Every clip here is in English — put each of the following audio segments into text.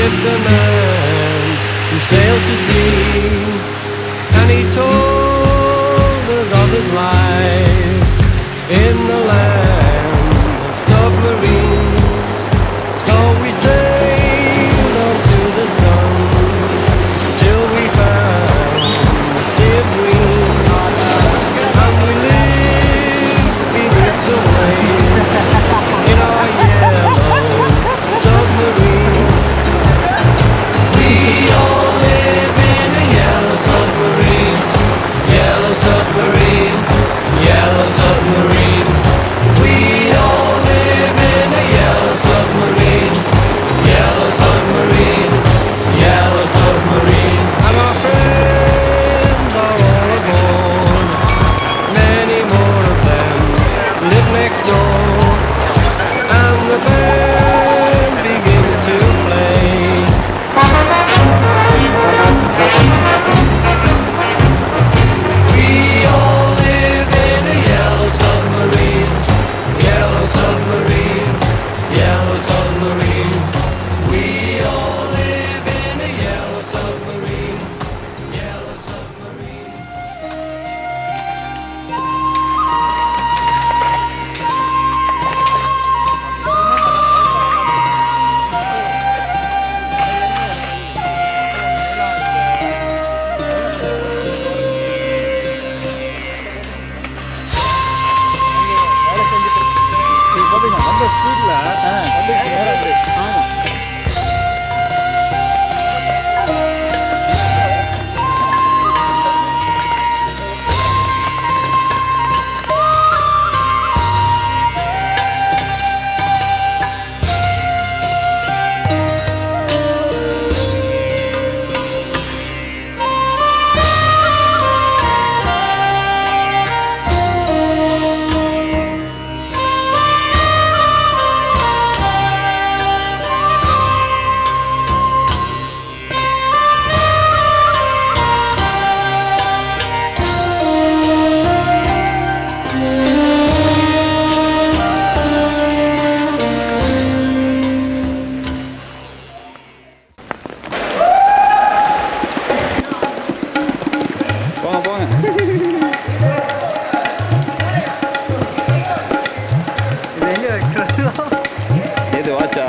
met the man who sailed to sea, and he told us of his life in the land of submarines. So we sailed up to the sun till we found the sea of green, and we lived beneath the waves in our yellow submarine. We all live in a yellow submarine, yellow submarine, yellow submarine. We all live in a yellow submarine, yellow submarine, yellow submarine. And our friends are all aboard, many more of them live next door, and the band begins to play. We all live in a yellow submarine, yellow submarine, yellow submarine. We all live in a yellow submarine, yellow submarine. எது வாச்சா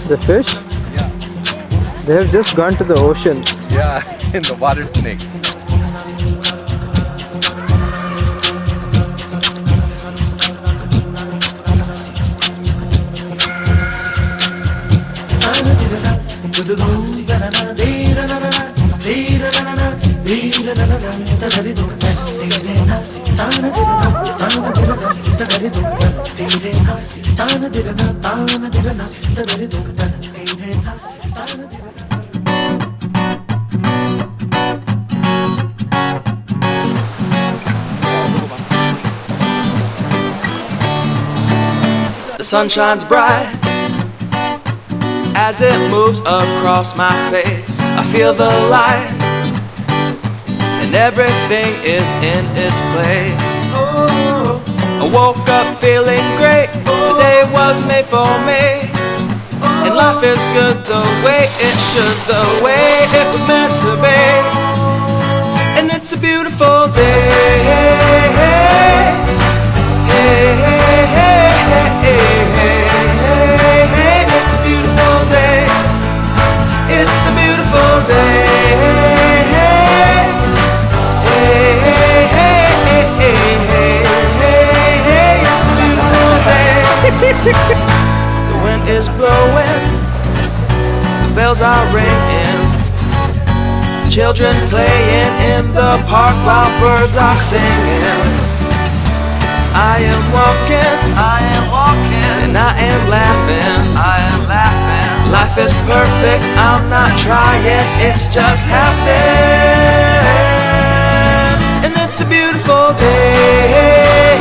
The fish? Yeah. They have just gone to the ocean. Yeah, in the water snake. The sun shines bright as it moves across my face. I feel the light, and everything is in its place. Oh, I woke up feeling great. Today was made for me, and life is good the way it should, the way it was meant to be. And it's a beautiful day. It's a beautiful day. It's a beautiful day. It's a beautiful day. The wind is blowing, the bells are ringing, children playing in the park while birds are singing. I am walking, and I am laughing, Life is perfect, I'm not trying, it's just happening. And it's a beautiful day.